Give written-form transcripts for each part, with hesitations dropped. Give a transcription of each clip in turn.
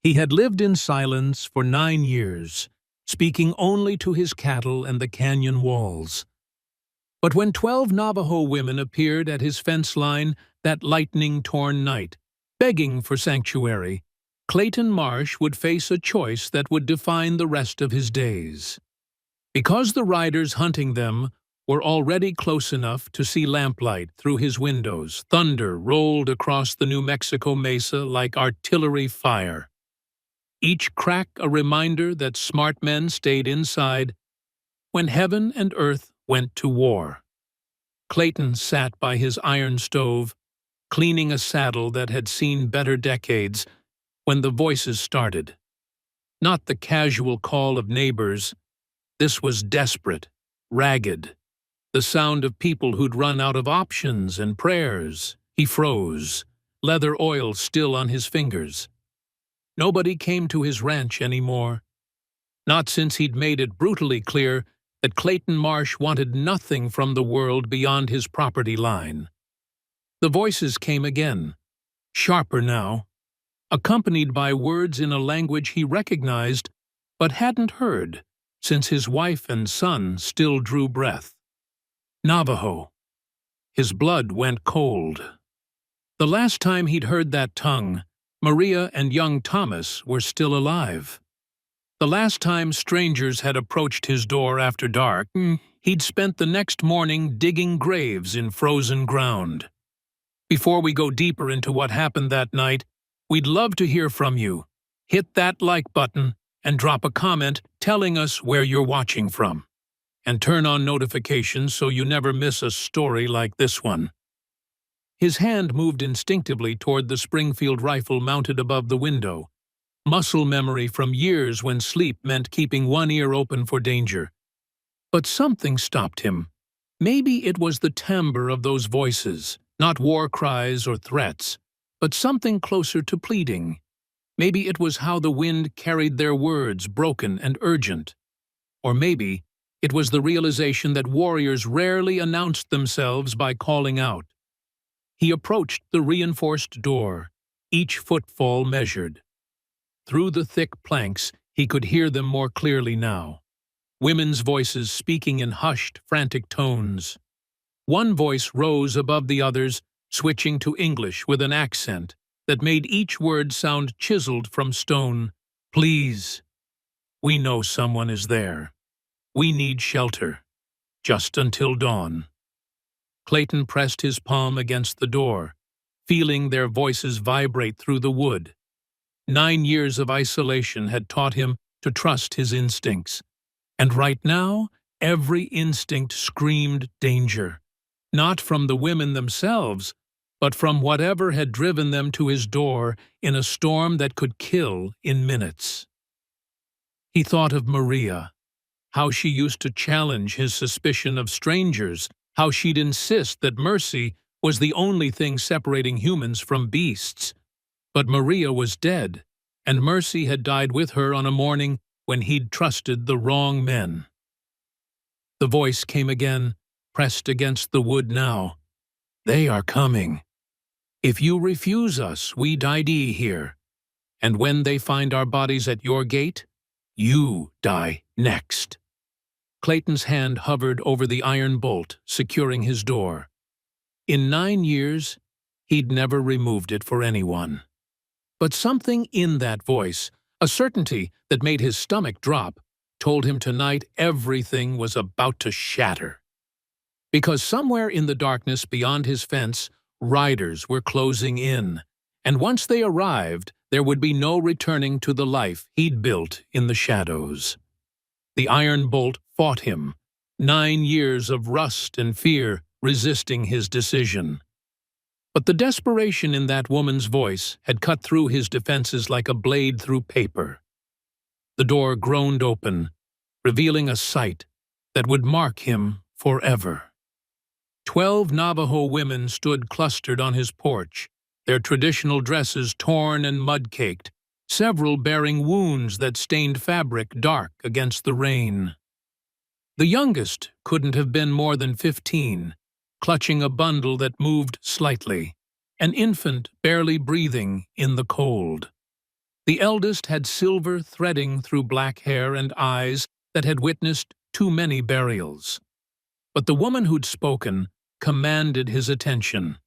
He had lived in silence for 9 years, speaking only to his cattle and the canyon walls. But when 12 Navajo women appeared at his fence line that lightning-torn night, begging for sanctuary, Clayton Marsh would face a choice that would define the rest of his days. Because the riders hunting them were already close enough to see lamplight through his windows, thunder rolled across the New Mexico mesa like artillery fire. Each crack a reminder that smart men stayed inside when heaven and earth went to war. Clayton sat by his iron stove, cleaning a saddle that had seen better decades, when the voices started. Not the casual call of neighbors. This was desperate, ragged, the sound of people who'd run out of options and prayers. He froze, leather oil still on his fingers. Nobody came to his ranch anymore. Not since he'd made it brutally clear that Clayton Marsh wanted nothing from the world beyond his property line. The voices came again, sharper now, accompanied by words in a language he recognized but hadn't heard since his wife and son still drew breath. Navajo. His blood went cold. The last time he'd heard that tongue, Maria and young Thomas were still alive. The last time strangers had approached his door after dark, he'd spent the next morning digging graves in frozen ground. Before we go deeper into what happened that night, we'd love to hear from you. Hit that like button and drop a comment telling us where you're watching from. And turn on notifications so you never miss a story like this one. His hand moved instinctively toward the Springfield rifle mounted above the window, muscle memory from years when sleep meant keeping one ear open for danger. But something stopped him. Maybe it was the timbre of those voices, not war cries or threats, but something closer to pleading. Maybe it was how the wind carried their words, broken and urgent. Or maybe it was the realization that warriors rarely announced themselves by calling out. He approached the reinforced door, each footfall measured. Through the thick planks, he could hear them more clearly now. Women's voices speaking in hushed, frantic tones. One voice rose above the others, switching to English with an accent that made each word sound chiseled from stone. Please. We know someone is there. We need shelter. Just until dawn. Clayton pressed his palm against the door, feeling their voices vibrate through the wood. 9 years of isolation had taught him to trust his instincts. And right now, every instinct screamed danger. Not from the women themselves, but from whatever had driven them to his door in a storm that could kill in minutes. He thought of Maria, how she used to challenge his suspicion of strangers, how she'd insist that mercy was the only thing separating humans from beasts. But Maria was dead, and mercy had died with her on a morning when he'd trusted the wrong men. The voice came again, pressed against the wood now. They are coming. If you refuse us, we die here. And when they find our bodies at your gate, you die next. Clayton's hand hovered over the iron bolt, securing his door. In 9 years, he'd never removed it for anyone. But something in that voice, a certainty that made his stomach drop, told him tonight everything was about to shatter. Because somewhere in the darkness beyond his fence, riders were closing in, and once they arrived, there would be no returning to the life he'd built in the shadows. The iron bolt fought him, 9 years of rust and fear resisting his decision. But the desperation in that woman's voice had cut through his defenses like a blade through paper. The door groaned open, revealing a sight that would mark him forever. 12 Navajo women stood clustered on his porch, their traditional dresses torn and mud-caked, several bearing wounds that stained fabric dark against the rain. The youngest couldn't have been more than 15, clutching a bundle that moved slightly, an infant barely breathing in the cold. The eldest had silver threading through black hair and eyes that had witnessed too many burials. But the woman who'd spoken commanded his attention.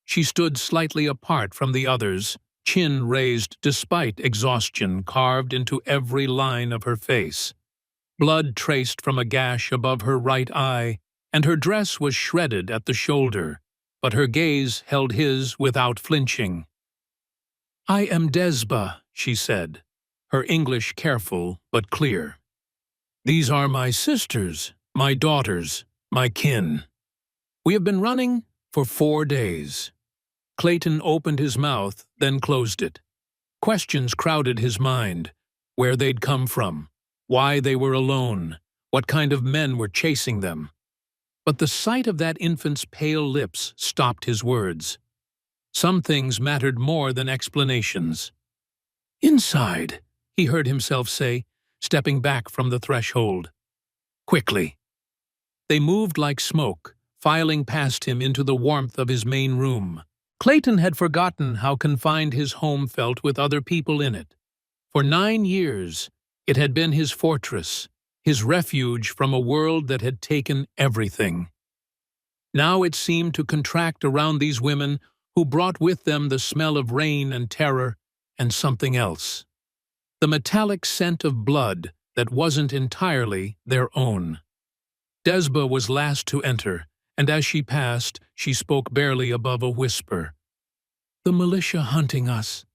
She stood slightly apart from the others, chin raised despite exhaustion carved into every line of her face. Blood traced from a gash above her right eye, and her dress was shredded at the shoulder, but her gaze held his without flinching. "I am Desba," she said, her English careful but clear. "These are my sisters, my daughters, my kin. We have been running for 4 days." Clayton opened his mouth, then closed it. Questions crowded his mind: where they'd come from, why they were alone, what kind of men were chasing them. But the sight of that infant's pale lips stopped his words. Some things mattered more than explanations. "Inside," he heard himself say, stepping back from the threshold. "Quickly." They moved like smoke, filing past him into the warmth of his main room. Clayton had forgotten how confined his home felt with other people in it. For 9 years, it had been his fortress, his refuge from a world that had taken everything. Now it seemed to contract around these women who brought with them the smell of rain and terror and something else. The metallic scent of blood that wasn't entirely their own. Desba was last to enter, and as she passed, she spoke barely above a whisper. "The militia hunting us.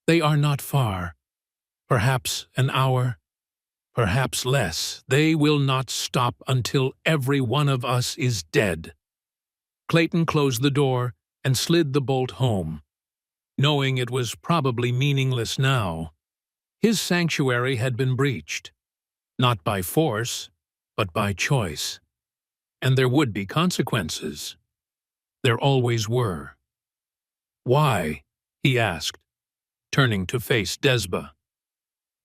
They are not far. Perhaps an hour, perhaps less. They will not stop until every one of us is dead." Clayton closed the door and slid the bolt home, knowing it was probably meaningless now. His sanctuary had been breached, not by force, but by choice. And there would be consequences. There always were. "Why?" he asked, turning to face Desba.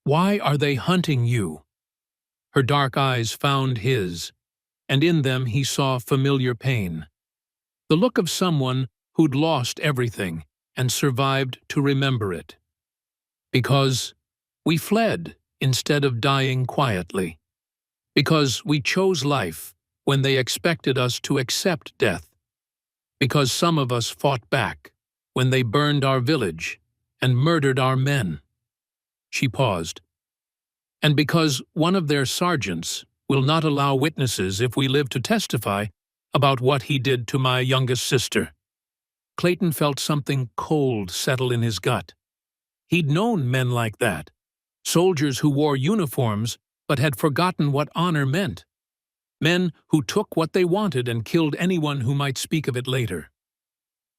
"Why are they hunting you?" Her dark eyes found his, and in them he saw familiar pain. The look of someone who'd lost everything and survived to remember it. "Because we fled instead of dying quietly. Because we chose life when they expected us to accept death. Because some of us fought back when they burned our village and murdered our men." She paused. "And because one of their sergeants will not allow witnesses if we live to testify about what he did to my youngest sister." Clayton felt something cold settle in his gut. He'd known men like that, soldiers who wore uniforms but had forgotten what honor meant. Men who took what they wanted and killed anyone who might speak of it later.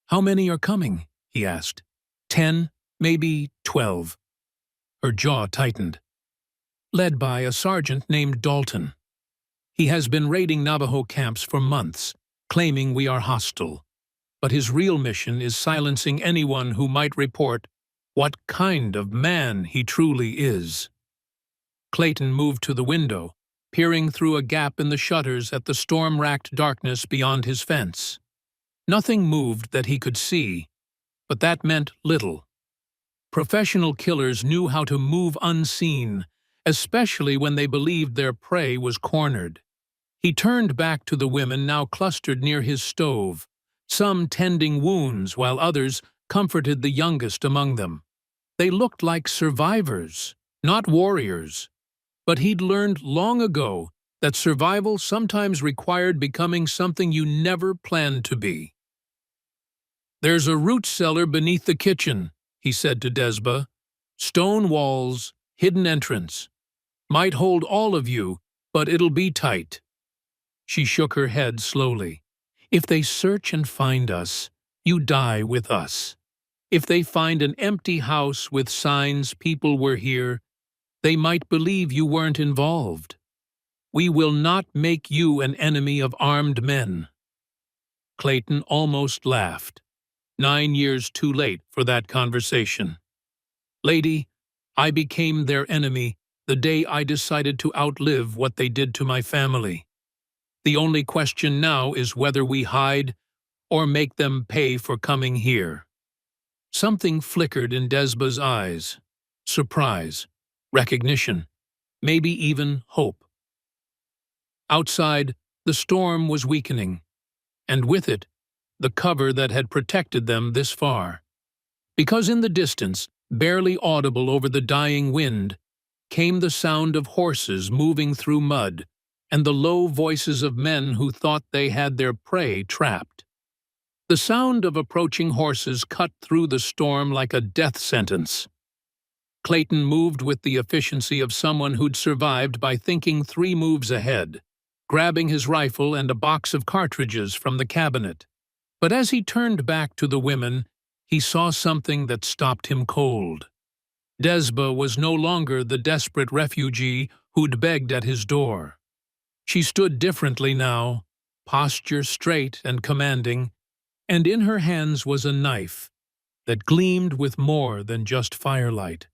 "How many are coming?" he asked. 10, maybe 12. Her jaw tightened. "Led by a sergeant named Dalton. He has been raiding Navajo camps for months, claiming we are hostile. But his real mission is silencing anyone who might report what kind of man he truly is." Clayton moved to the window, peering through a gap in the shutters at the storm-racked darkness beyond his fence. Nothing moved that he could see, but that meant little. Professional killers knew how to move unseen, especially when they believed their prey was cornered. He turned back to the women now clustered near his stove, some tending wounds while others comforted the youngest among them. They looked like survivors, not warriors. But he'd learned long ago that survival sometimes required becoming something you never planned to be. "There's a root cellar beneath the kitchen," he said to Desba. "Stone walls, hidden entrance. Might hold all of you, but it'll be tight." She shook her head slowly. "If they search and find us, you die with us. If they find an empty house with signs people were here, they might believe you weren't involved. We will not make you an enemy of armed men." Clayton almost laughed. 9 years too late for that conversation. "Lady, I became their enemy the day I decided to outlive what they did to my family. The only question now is whether we hide or make them pay for coming here." Something flickered in Desba's eyes. surprise, recognition, maybe even hope. Outside, the storm was weakening, and with it, the cover that had protected them this far. Because in the distance, barely audible over the dying wind, came the sound of horses moving through mud and the low voices of men who thought they had their prey trapped. The sound of approaching horses cut through the storm like a death sentence. Clayton moved with the efficiency of someone who'd survived by thinking 3 moves ahead, grabbing his rifle and a box of cartridges from the cabinet. But as he turned back to the women, he saw something that stopped him cold. Desba was no longer the desperate refugee who'd begged at his door. She stood differently now, posture straight and commanding, and in her hands was a knife that gleamed with more than just firelight.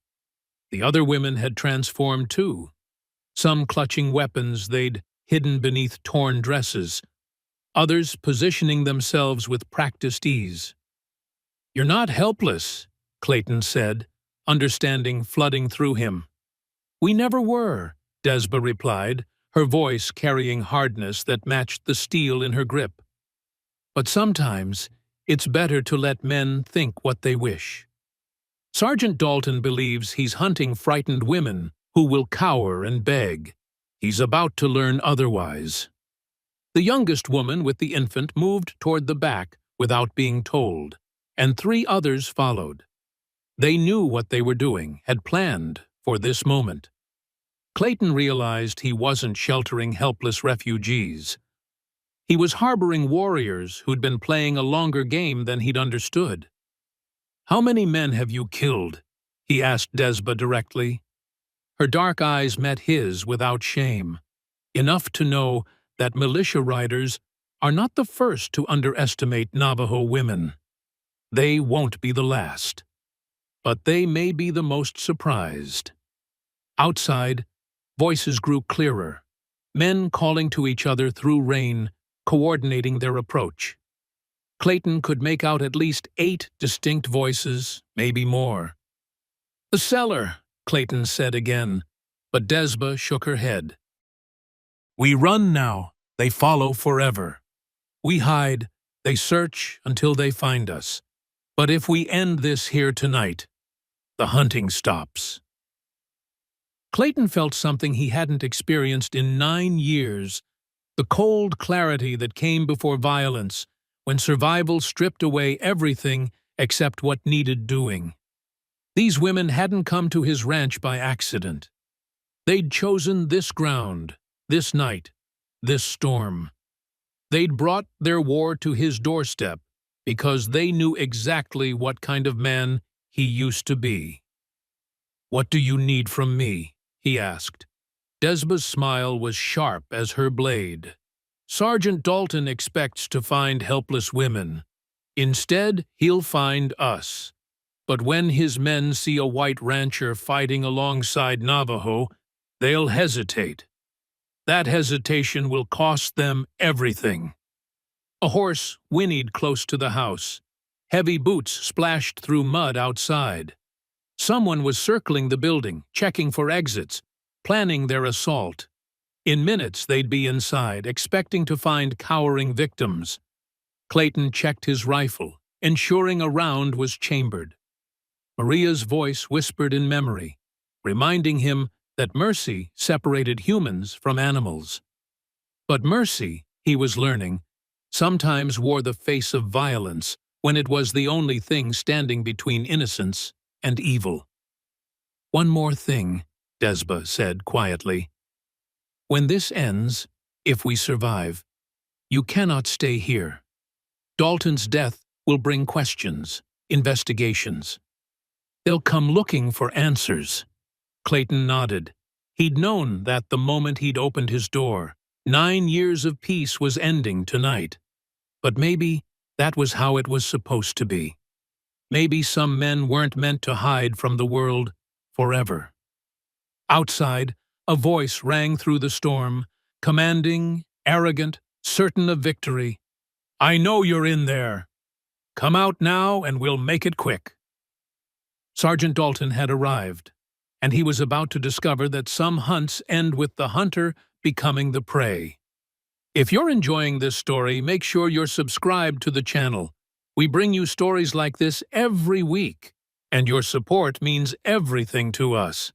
The other women had transformed too, some clutching weapons they'd hidden beneath torn dresses, others positioning themselves with practiced ease. "You're not helpless," Clayton said, understanding flooding through him. "We never were," Desba replied, her voice carrying hardness that matched the steel in her grip. "But sometimes it's better to let men think what they wish." Sergeant Dalton believes he's hunting frightened women who will cower and beg. He's about to learn otherwise. The youngest woman with the infant moved toward the back without being told, and 3 others followed. They knew what they were doing, had planned for this moment. Clayton realized he wasn't sheltering helpless refugees. He was harboring warriors who'd been playing a longer game than he'd understood. "How many men have you killed?" he asked Desba directly. Her dark eyes met his without shame, enough to know that militia riders are not the first to underestimate Navajo women. They won't be the last. But they may be the most surprised. Outside, voices grew clearer, men calling to each other through rain, coordinating their approach. Clayton could make out at least 8 distinct voices, maybe more. "The cellar," Clayton said again, but Desba shook her head. "We run now, they follow forever. We hide, they search until they find us. But if we end this here tonight, the hunting stops." Clayton felt something he hadn't experienced in 9 years, the cold clarity that came before violence, when survival stripped away everything except what needed doing. These women hadn't come to his ranch by accident. They'd chosen this ground, this night, this storm. They'd brought their war to his doorstep because they knew exactly what kind of man he used to be. "What do you need from me?" he asked. Desba's smile was sharp as her blade. "Sergeant Dalton expects to find helpless women. Instead, he'll find us. But when his men see a white rancher fighting alongside Navajo, they'll hesitate. That hesitation will cost them everything." A horse whinnied close to the house. Heavy boots splashed through mud outside. Someone was circling the building, checking for exits, planning their assault. In minutes they'd be inside, expecting to find cowering victims. Clayton checked his rifle, ensuring a round was chambered. Maria's voice whispered in memory, reminding him that mercy separated humans from animals. But mercy, he was learning, sometimes wore the face of violence when it was the only thing standing between innocence and evil. "One more thing," Desba said quietly. "When this ends, if we survive, you cannot stay here. Dalton's death will bring questions, investigations. They'll come looking for answers." Clayton nodded. He'd known that the moment he'd opened his door. 9 years of peace was ending tonight. But maybe that was how it was supposed to be. Maybe some men weren't meant to hide from the world forever. Outside, a voice rang through the storm, commanding, arrogant, certain of victory. "I know you're in there. Come out now and we'll make it quick." Sergeant Dalton had arrived, and he was about to discover that some hunts end with the hunter becoming the prey. If you're enjoying this story, make sure you're subscribed to the channel. We bring you stories like this every week, and your support means everything to us.